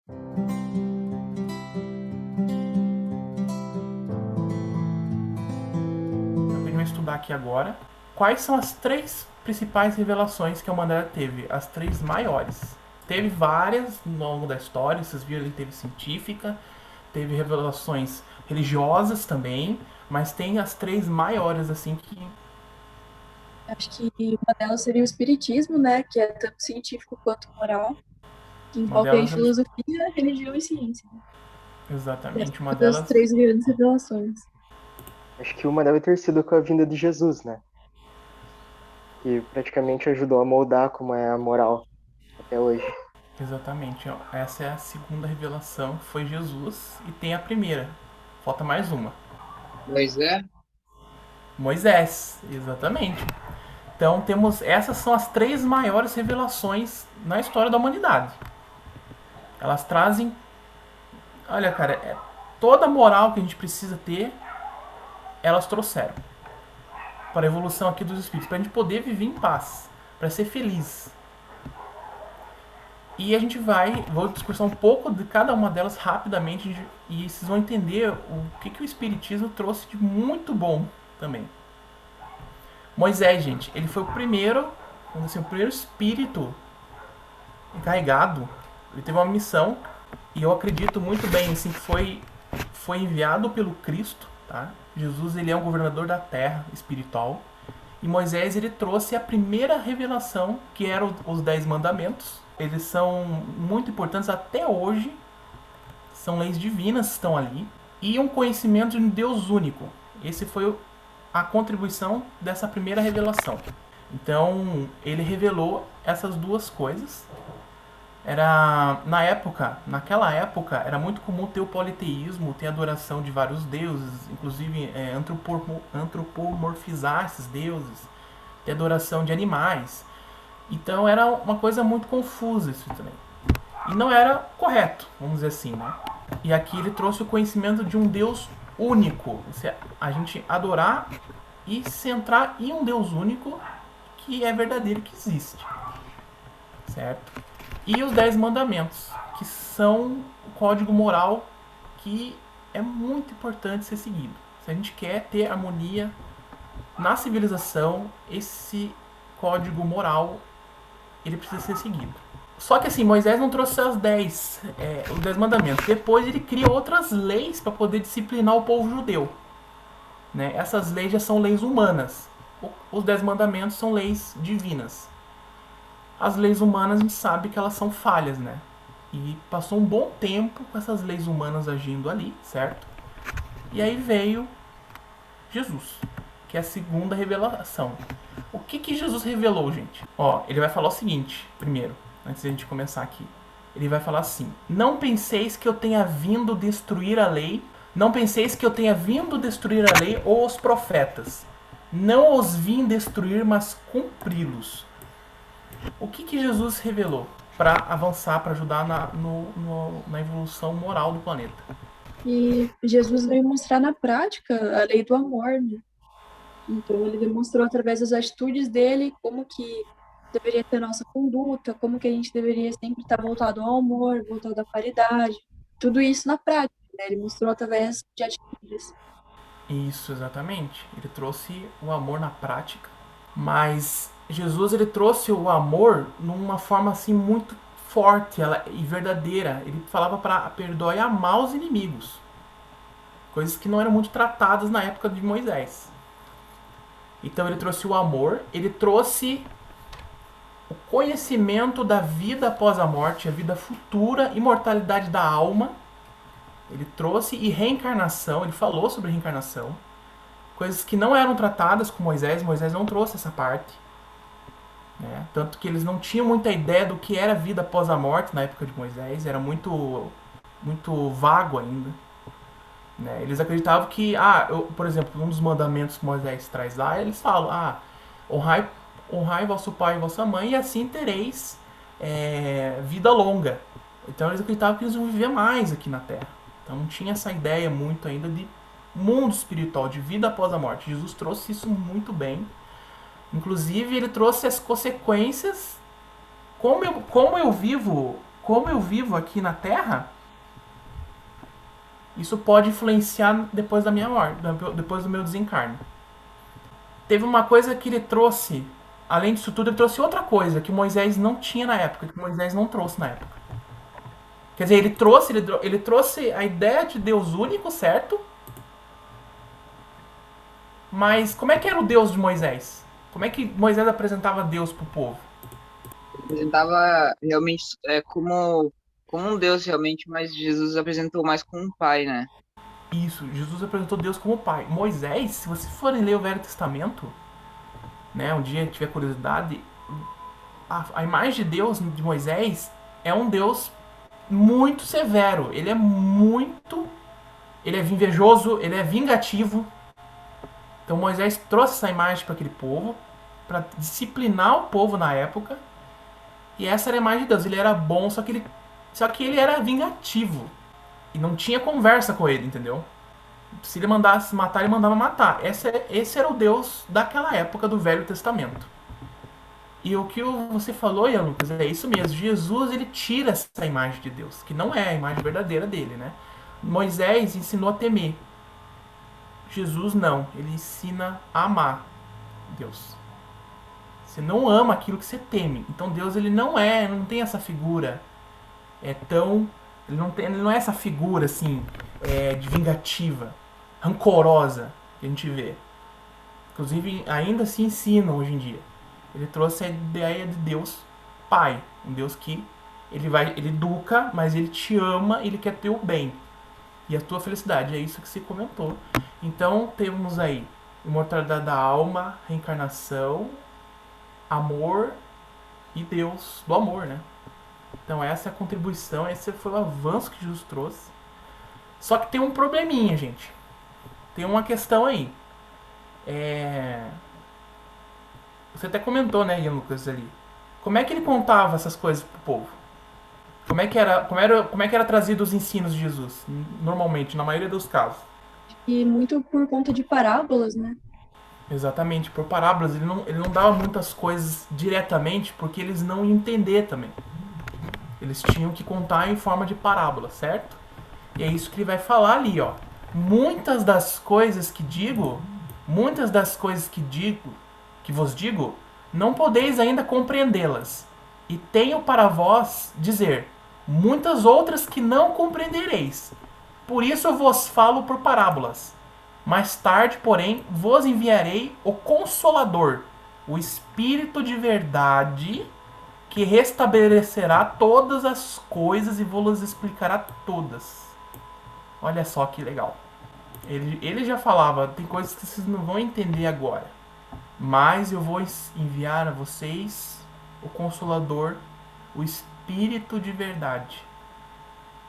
A gente vai estudar aqui agora quais são as três principais revelações que a humanidade teve, as três maiores. Teve várias no longo da história, vocês viram ali, teve científica, teve revelações religiosas também, mas tem as três maiores, assim, que Acho que uma delas seria o espiritismo, né? Que é tanto científico quanto moral, que uma envolve aí delas é filosofia, religião e ciência. Essa exatamente, é uma uma das delas três grandes revelações. Acho que uma deve ter sido com a vinda de Jesus, né? Que praticamente ajudou a moldar como é a moral até hoje. exatamente, ó, essa é a segunda revelação, foi Jesus, e tem a primeira. Falta mais uma. Moisés, Moisés, exatamente. Então temos essas são as três maiores revelações na história da humanidade. Elas trazem, olha, cara, toda a moral que a gente precisa ter, elas trouxeram para a evolução aqui dos espíritos, para a gente poder viver em paz, para ser feliz. E a gente vou discursar um pouco de cada uma delas rapidamente e vocês vão entender o que o espiritismo trouxe de muito bom também. Moisés, gente, ele foi o primeiro, vamos dizer, o primeiro espírito encarregado. Ele teve uma missão e eu acredito muito bem assim que foi enviado pelo Cristo, tá? Jesus ele é um governador da terra espiritual e Moisés ele trouxe a primeira revelação que eram os 10 mandamentos. Eles são muito importantes até hoje, são leis divinas que estão ali e um conhecimento de um Deus único. Esse foi a contribuição dessa primeira revelação. Então ele revelou essas duas coisas. Naquela época, era muito comum ter o politeísmo, ter a adoração de vários deuses, inclusive antropomorfizar esses deuses, ter adoração de animais. Então era uma coisa muito confusa isso também. E não era correto, vamos dizer assim, né? E aqui ele trouxe o conhecimento de um Deus único. A gente adorar e se centrar em um Deus único que é verdadeiro, que existe. Certo? E os 10 mandamentos, que são o código moral que é muito importante ser seguido. Se a gente quer ter harmonia na civilização, esse código moral ele precisa ser seguido. Só que assim, Moisés não trouxe os 10 mandamentos. Depois ele cria outras leis para poder disciplinar o povo judeu. Né? Essas leis já são leis humanas. Os 10 mandamentos são leis divinas. As leis humanas a gente sabe que elas são falhas, né? E passou um bom tempo com essas leis humanas agindo ali, certo? E aí veio Jesus, que é a segunda revelação. O que Jesus revelou, gente? Ó, ele vai falar o seguinte, primeiro, antes de a gente começar aqui. Ele vai falar assim: não penseis que eu tenha vindo destruir a lei, não penseis que eu tenha vindo destruir a lei ou os profetas. Não os vim destruir, mas cumpri-los. O que Jesus revelou para avançar, para ajudar na evolução moral do planeta? E Jesus veio mostrar na prática a lei do amor, né? Então ele demonstrou através das atitudes dele como que deveria ter nossa conduta, como que a gente deveria sempre estar voltado ao amor, voltado à caridade, tudo isso na prática, né? Ele mostrou através de atitudes. Isso, exatamente. Ele trouxe o amor na prática, mas Jesus ele trouxe o amor numa forma assim muito forte e verdadeira. Ele falava para perdoar e amar os inimigos, coisas que não eram muito tratadas na época de Moisés. Então ele trouxe o amor, ele trouxe o conhecimento da vida após a morte, a vida futura, imortalidade da alma. Ele trouxe e reencarnação, ele falou sobre reencarnação, coisas que não eram tratadas com Moisés. Moisés não trouxe essa parte, né? Tanto que eles não tinham muita ideia do que era vida após a morte na época de Moisés, era muito vago ainda, né? Eles acreditavam que, por exemplo, um dos mandamentos que Moisés traz lá, eles falam, honrai vosso pai e vossa mãe e assim tereis vida longa. Então eles acreditavam que eles iam viver mais aqui na Terra. Então não tinha essa ideia muito ainda de mundo espiritual, de vida após a morte. Jesus trouxe isso muito bem. Inclusive ele trouxe as consequências, como eu vivo como eu vivo aqui na Terra, isso pode influenciar depois da minha morte, depois do meu desencarne. Teve uma coisa que ele trouxe, além disso tudo, ele trouxe outra coisa que Moisés não tinha na época, que Moisés não trouxe na época. Quer dizer, ele trouxe a ideia de Deus único, certo? Mas como é que era o Deus de Moisés? Como é que Moisés apresentava Deus pro povo? Apresentava realmente como um Deus realmente, mas Jesus apresentou mais como um pai, né? Isso, Jesus apresentou Deus como Pai. Moisés, se vocês forem ler o Velho Testamento, né, um dia tiver curiosidade, a imagem de Deus de Moisés é um Deus muito severo. Ele é invejoso, ele é vingativo. Então Moisés trouxe essa imagem para aquele povo, para disciplinar o povo na época. E essa era a imagem de Deus. Ele era bom, só que ele era vingativo. E não tinha conversa com ele, entendeu? Se ele mandasse matar, ele mandava matar. Esse era o Deus daquela época do Velho Testamento. E o que você falou, Ian Lucas, é isso mesmo. Jesus, ele tira essa imagem de Deus, que não é a imagem verdadeira dele, né? Moisés ensinou a temer. Jesus não. Ele ensina a amar Deus. Você não ama aquilo que você teme. Então Deus, ele não tem essa figura ele não é essa figura assim de vingativa, rancorosa que a gente vê. Inclusive ainda se ensinam hoje em dia. Ele trouxe a ideia de Deus Pai, um Deus que ele educa, mas ele te ama, ele quer ter o bem e a tua felicidade. É isso que você comentou. Então temos aí imortalidade da alma, reencarnação, amor e Deus do amor, né? Então essa é a contribuição, esse foi o avanço que Jesus trouxe. Só que tem um probleminha, gente. Tem uma questão aí. Você até comentou, né, Ian Lucas, ali. Como é que ele contava essas coisas pro povo? Como é que era trazido os ensinos de Jesus? Normalmente, na maioria dos casos. E muito por conta de parábolas, né? Exatamente, por parábolas. Ele não dava muitas coisas diretamente porque eles não iam entender também. Eles tinham que contar em forma de parábola, certo? E é isso que ele vai falar ali, ó. Muitas das coisas que vos digo, não podeis ainda compreendê-las. E tenho para vós dizer muitas outras que não compreendereis. Por isso eu vos falo por parábolas. Mais tarde, porém, vos enviarei o Consolador, o Espírito de verdade, que restabelecerá todas as coisas e vos explicará todas. Olha só que legal. Ele já falava, tem coisas que vocês não vão entender agora. Mas eu vou enviar a vocês o Consolador, o Espírito de verdade,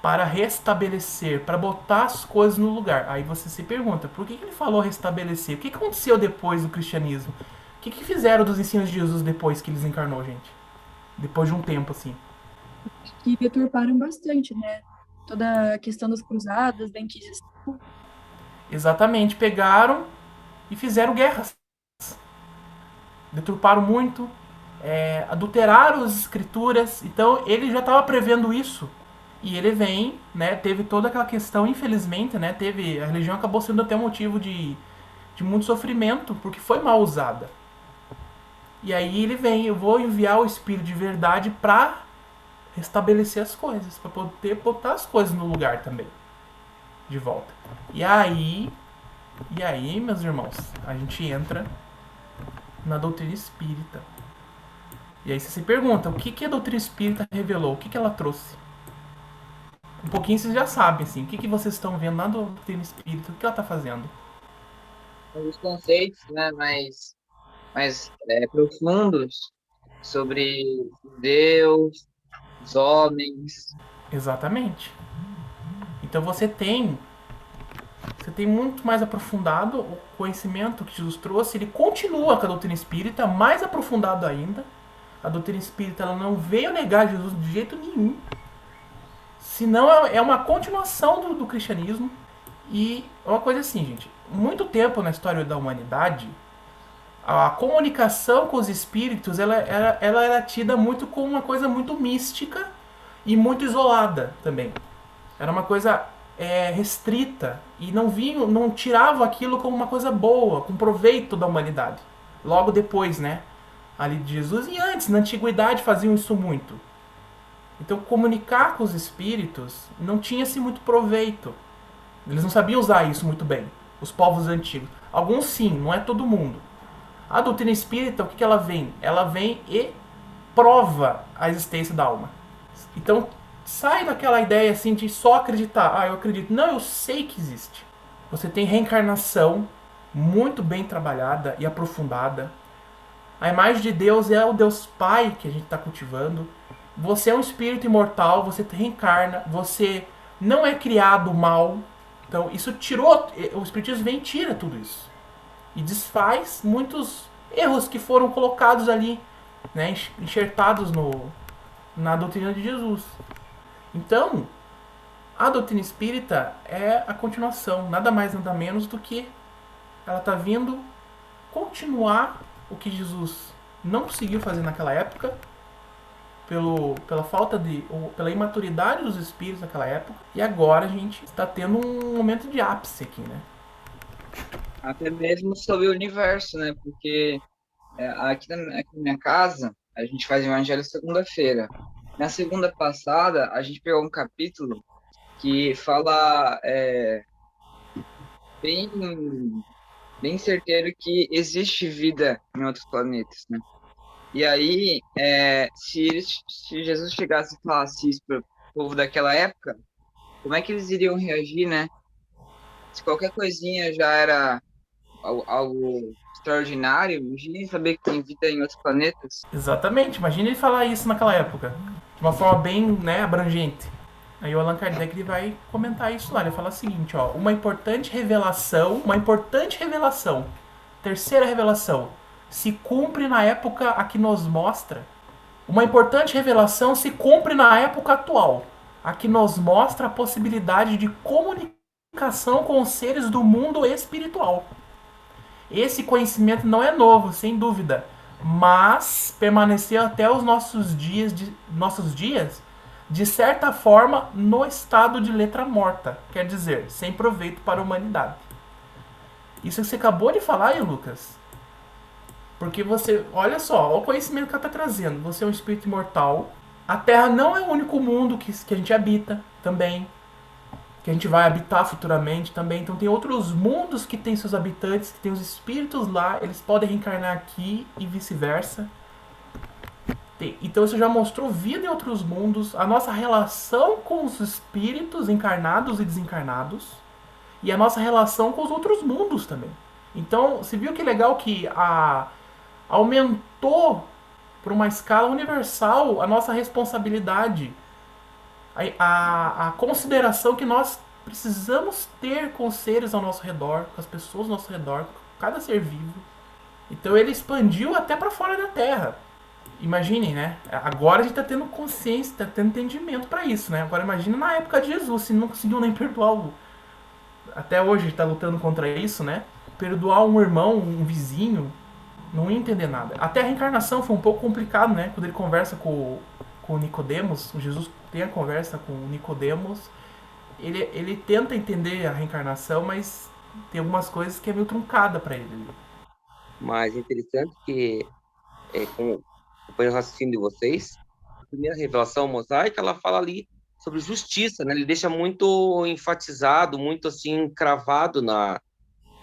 para restabelecer, para botar as coisas no lugar. Aí você se pergunta, por que ele falou restabelecer? O que aconteceu depois do cristianismo? O que fizeram dos ensinos de Jesus depois que ele desencarnou, gente? Depois de um tempo, assim. Que deturparam bastante, né? Toda a questão das cruzadas, da Inquisição. Exatamente, pegaram e fizeram guerras. Deturparam muito, adulteraram as escrituras. Então ele já estava prevendo isso. E ele vem, né? Teve toda aquela questão, infelizmente, né? A religião acabou sendo até motivo de muito sofrimento, porque foi mal usada. E aí ele vem, eu vou enviar o Espírito de verdade para restabelecer as coisas, para poder botar as coisas no lugar também, de volta. E aí, meus irmãos, a gente entra na doutrina espírita. E aí você se pergunta, o que a doutrina espírita revelou? O que ela trouxe? Um pouquinho vocês já sabem, assim, o que vocês estão vendo na doutrina espírita, o que ela está fazendo? Os conceitos, né, mais profundos sobre Deus, os homens. Exatamente. Então você tem muito mais aprofundado o conhecimento que Jesus trouxe. Ele continua com a doutrina espírita, mais aprofundado ainda. A doutrina espírita ela não veio negar Jesus de jeito nenhum. Senão é uma continuação do cristianismo. E é uma coisa assim, gente. Muito tempo na história da humanidade, a comunicação com os espíritos ela era tida muito como uma coisa muito mística e muito isolada também. Era uma coisa restrita e não tirava aquilo como uma coisa boa, com proveito da humanidade. Logo depois, né? Ali de Jesus e antes, na antiguidade, faziam isso muito. Então, comunicar com os espíritos não tinha-se muito proveito. Eles não sabiam usar isso muito bem, os povos antigos. Alguns sim, não é todo mundo. A doutrina espírita, o que ela vem? Ela vem e prova a existência da alma. Então, sai daquela ideia assim de só acreditar. Ah, eu acredito. Não, eu sei que existe. Você tem reencarnação muito bem trabalhada e aprofundada. A imagem de Deus é o Deus Pai que a gente está cultivando. Você é um espírito imortal, você reencarna, você não é criado mal. Então, isso tirou. O Espiritismo vem e tira tudo isso. E desfaz muitos erros que foram colocados ali, né, enxertados na doutrina de Jesus. Então, a doutrina espírita é a continuação, nada mais, nada menos do que ela está vindo continuar o que Jesus não conseguiu fazer naquela época, pela falta de, ou pela imaturidade dos espíritos naquela época, e agora a gente está tendo um momento de ápice aqui, né? Até mesmo sobre o universo, né? Porque aqui na minha casa, a gente faz evangelho segunda-feira. Na segunda passada, a gente pegou um capítulo que fala bem, bem certeiro que existe vida em outros planetas, né? E aí, se Jesus chegasse e falasse isso para o povo daquela época, como é que eles iriam reagir, né? Se qualquer coisinha já era algo extraordinário, imagine saber que tem vida em outros planetas. Exatamente, imagina ele falar isso naquela época, de uma forma bem, né, abrangente. Aí o Allan Kardec ele vai comentar isso lá, ele fala o seguinte, ó, uma importante revelação, terceira revelação, se cumpre na época a que nos mostra. Uma importante revelação se cumpre na época atual, a que nos mostra a possibilidade de comunicação com os seres do mundo espiritual. Esse conhecimento não é novo, sem dúvida, mas permaneceu até os nossos dias, de certa forma, no estado de letra morta, quer dizer, sem proveito para a humanidade. Isso que você acabou de falar aí, Lucas. Porque você, olha só, olha o conhecimento que ela está trazendo. Você é um espírito imortal. A Terra não é o único mundo que a gente habita também. Que a gente vai habitar futuramente também. Então tem outros mundos que tem seus habitantes, que tem os espíritos lá, eles podem reencarnar aqui e vice-versa. Então isso já mostrou vida em outros mundos, a nossa relação com os espíritos encarnados e desencarnados, e a nossa relação com os outros mundos também. Então, você viu que legal que aumentou para uma escala universal a nossa responsabilidade, a consideração que nós precisamos ter com os seres ao nosso redor, com as pessoas ao nosso redor, com cada ser vivo. Então ele expandiu até para fora da Terra. Imaginem, né? Agora a gente está tendo consciência, está tendo entendimento para isso, né? Agora imagina na época de Jesus, se não conseguiu nem perdoar até hoje está lutando contra isso, né? Perdoar um irmão, um vizinho, não ia entender nada. Até a reencarnação foi um pouco complicado, né? Quando ele conversa com o Nicodemos, Jesus tem a conversa com o Nicodemos, ele tenta entender a reencarnação, mas tem algumas coisas que é meio truncada para ele. Mas é interessante que, com o raciocínio de vocês, a primeira revelação mosaica, ela fala ali sobre justiça, né? Ele deixa muito enfatizado, muito assim, cravado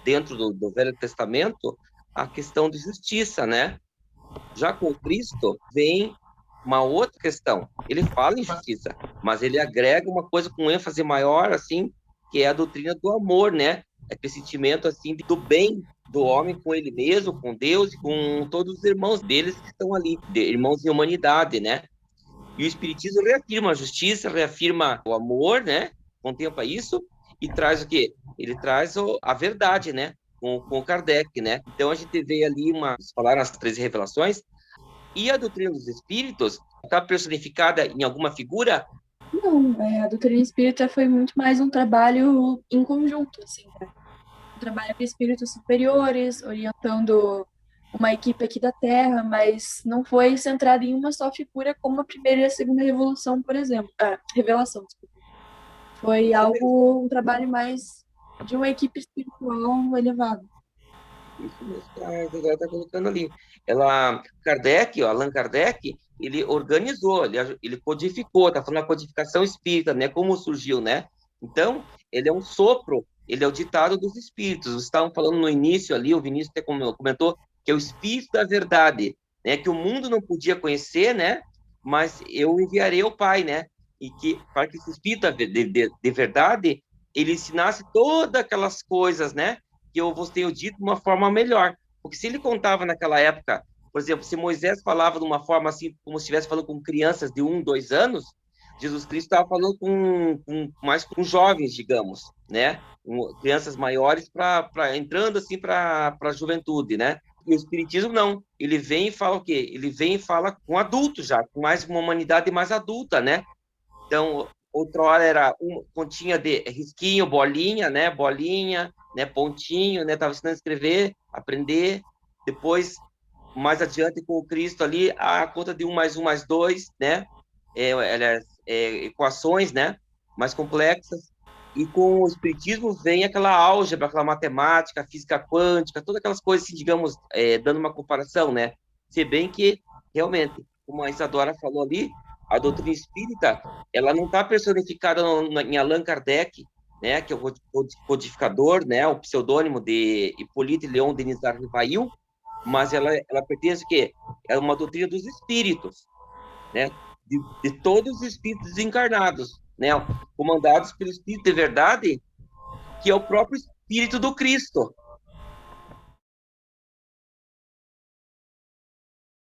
dentro do Velho Testamento, a questão de justiça, né? Já com Cristo vem uma outra questão. Ele fala em justiça, mas ele agrega uma coisa com ênfase maior, assim, que é a doutrina do amor, né? É aquele sentimento, assim, do bem do homem com ele mesmo, com Deus e com todos os irmãos deles que estão ali, irmãos de humanidade, né? E o Espiritismo reafirma a justiça, reafirma o amor, né? Contempla isso e traz o quê? Ele traz a verdade, né? Com Kardec, né? Então a gente vê ali falaram as 13 revelações, e a doutrina dos espíritos está personificada em alguma figura? Não, a doutrina espírita foi muito mais um trabalho em conjunto, assim, né? Um trabalho com espíritos superiores, orientando uma equipe aqui da Terra, mas não foi centrada em uma só figura como a primeira e a segunda revolução, por exemplo. Revelação, desculpa. Foi um trabalho mais de uma equipe espiritual elevada. Isso mesmo que a Isabela está colocando ali. Ela, Kardec, ó, Allan Kardec, ele organizou, ele codificou, está falando da codificação espírita, né? Como surgiu, né? Então, ele é um sopro, ele é o ditado dos espíritos. Vocês estavam falando no início ali, o Vinícius até comentou que é o espírito da verdade, né? Que o mundo não podia conhecer, né? Mas eu enviarei ao Pai, né? E que para que esse espírito de verdade ele ensinasse todas aquelas coisas, né? Que eu vos tenho dito de uma forma melhor. Porque se ele contava naquela época, por exemplo, se Moisés falava de uma forma assim, como se estivesse falando com crianças de 2 anos, Jesus Cristo estava falando mais com jovens, digamos, né? Crianças maiores entrando assim para a juventude, né? E o Espiritismo não. Ele vem e fala o quê? Ele vem e fala com adultos já, com mais uma humanidade mais adulta, né? Então, outra hora era continha de risquinho, bolinha, né? Bolinha, né? Pontinho, né? Tava ensinando a escrever, aprender. Depois, mais adiante com o Cristo ali, a conta de 1 mais 1 mais 2, né? Equações, né? Mais complexas. E com o Espiritismo vem aquela álgebra, aquela matemática, física quântica, todas aquelas coisas, assim, digamos, dando uma comparação, né? Se bem que, realmente, como a Isadora falou ali, a doutrina espírita, ela não está personificada em Allan Kardec, né, que é o codificador, né, o pseudônimo de Hippolyte Léon Denis Rivail, mas ela pertence o quê? É uma doutrina dos espíritos, né, de todos os espíritos desencarnados, né, comandados pelo Espírito de Verdade, que é o próprio Espírito do Cristo,